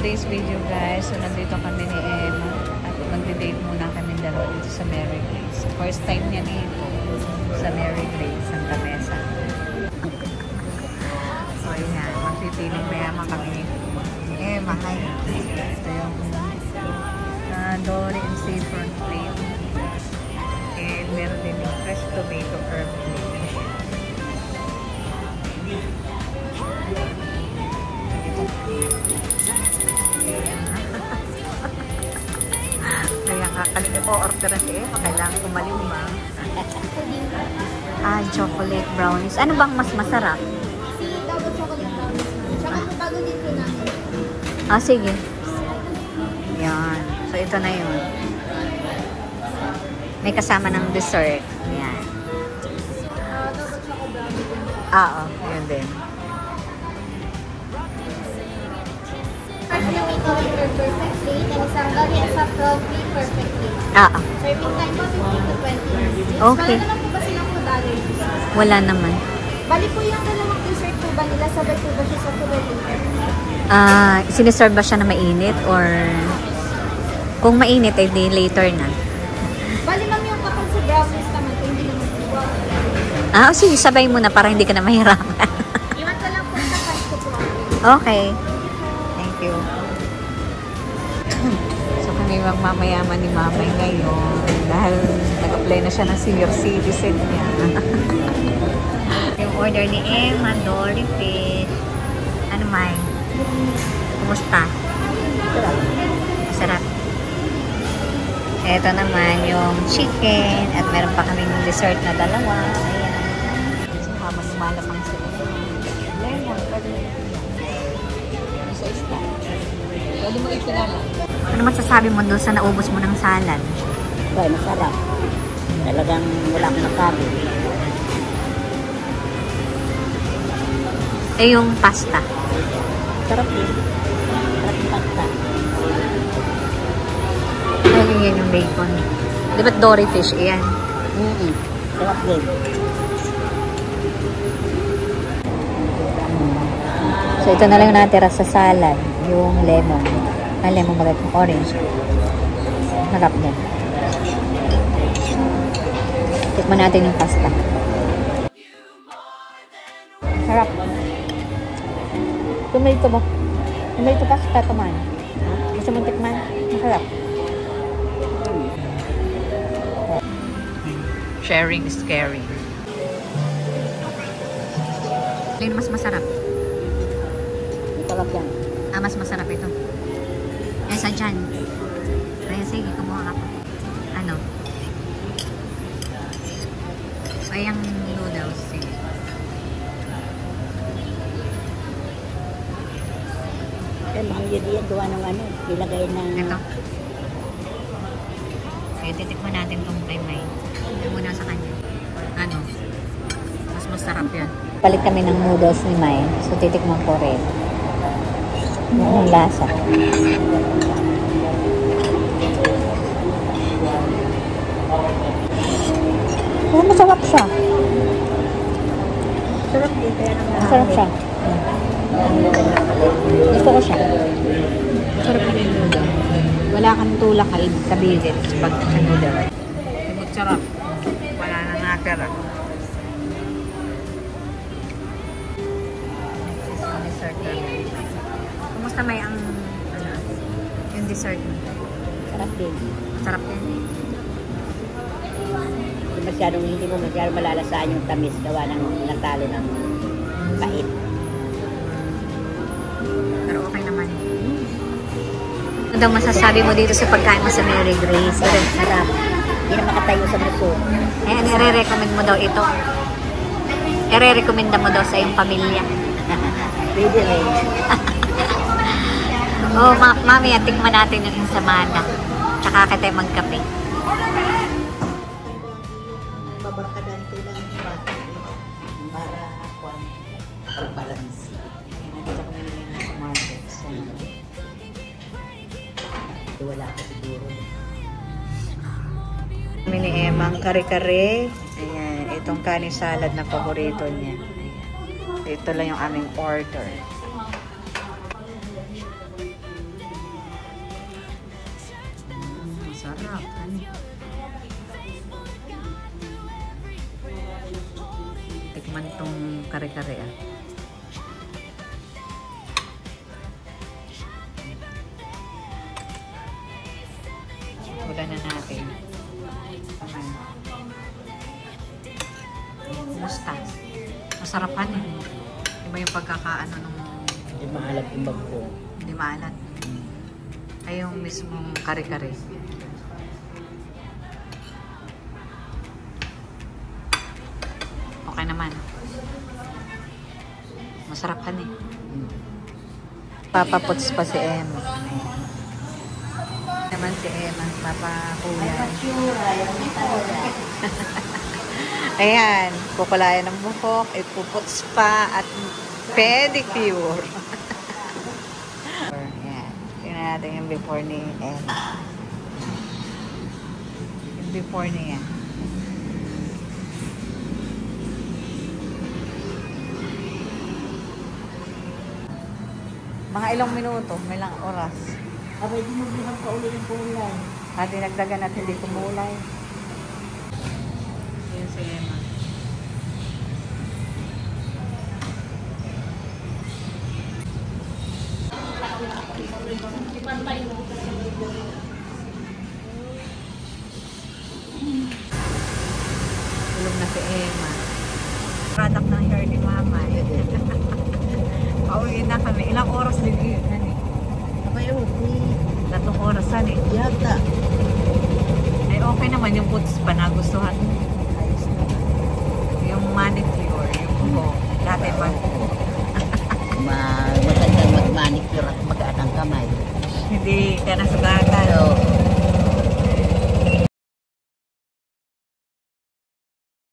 today's video guys. So nandito kami ni Emma at magde-date muna kami dalawa dito sa Mary Grace. First time niya dito sa Mary Grace, Santa Mesa. So ayan, magpipiling mayaman kami ni Emma. Hi. Ito yung Dory and saffron plate. And meron din yung fresh tomato herb plate. Kaya kakalimit ko order na siya. Kailangan kumalima. Chocolate brownies. Ano bang mas masarap? Si double chocolate brownies. Tsaka bago dito namin. Sige. Yan. So, ito na yun. May kasama ng dessert. Yan. Double chocolate brownies. Yun din. First yung ikaw perfect plate and isang gari at sa free perfect plate. Serving time po 15 to 20 minutes. Okay. Wala na po ba silang food allergies? Wala naman. Bali po yung dalawang dessert po ba nila? Sabay po ba siya sa food later? Siniserve ba siya na mainit or kung mainit ay di later na? Bali ma'am yung kapag sa brownies naman po hindi naman po. Sige, sabay mo na para hindi ka na mahirapan. Iwan ka lang po sa price ko po. Okay. Thank you. So kami magmamayaman ni Mamay ngayon dahil nag-apply na siya ng senior citizen niya. Yung order ni Emma, Dory Fish. Ano May? Kumusta? Masarap. Ito naman yung chicken at meron pa kaming dessert na dalawa. Ayan. So habang lumalapang sila. Ayan, sa isla. Pwede mo ikilala. Ano masasabi mo doon sa naubos mo ng salad? Ay, masarap. Talagang wala akong nakabi. Yung pasta. Sarap yun. Sarap yung pasta. Lagyan yan yung bacon. Di ba't Dory Fish? Ayan. Sarap din. So ito na lang yung natira sa salad. Yung lemon. Lemon bagat yung orange. Harap din. Tikman natin yung pasta. Harap. Tomato ba? Tomato pasta tuman. Gusto mong tikman? Masarap. Sharing is caring. Alin mas masarap? Masarap yan. Mas masarap ito. Sa dyan. Kaya sige, kumuha ka pa. Ano? Ay, ang noodles. Sige. Mahal yan gawa ng ano. Ilagay ng... Ito. Sige, titikman natin itong kay May. Ito muna sa kanya. Ano? Mas masarap yan. Palit kami ng noodles ni May. So, titikman ko rin. Yung lasa. Masarap siya. Sarap din. Masarap siya. Gusto ko siya. Masarap na yung noodle. Wala kang tulak ka sabihin pag sa noodle. Masarap. Wala na natira. Dessert namin. Kumusta May ang yung dessert mo? Sarap din. Sarap din. Hindi mo masyadong malalasaan yung tamis gawa ng natalo ng pait. Pero okay naman. Ano daw masasabi mo dito sa pagkain mo sa Mary Grace? Sarap. Hindi na makatayo sa muso. Ayan, i-recommend mo daw ito. I-recommend mo daw sa iyong pamilya. Pwede rin. Mami, tikman natin yung ensamada. Tsaka tayo magkape. Babarkadan ko lang yung bata para balance. Nandito ko na sa market. Wala ko siguro. Kami ni Emma ang kare-kare. Ayan, itong kanin salad na paborito niya. Ayan. Ito lang yung aming order. Sarap. Tikman tong kare-kare ah. Ulan na natin. Aman. Kumusta? Masarapan eh. Iba yung pagkakaano nung... Hindi maalat yung bagko. Hindi maalat. Ay yung mismong kare-kare. Okay naman. Masarapan eh. Papaputs pa si Emma. Naman si Emma, papakuyan. Ayan, kukulayan ng buhok, ipuputs pa at pedicure. Ayan, tingnan natin yung before ni Emma. Yung before niya. Mga ilang minuto, may lang oras. Abay, dinugluhan pa ulit yung kulay. At dinagdagan at hindi kumulay. Yan si Emma. Tulog na si Emma. Product ng hair ni Mama. Pauwi na kami. Ilang oras din yun? Abay, okay. 3 oras eh. Yata. Ay okay naman yung puts pa nagustuhan. Ayos na. Yung manicure, yung buhok. Dati pa. Magandang mag-manicure at magaan ang kamay. Hindi ka na sa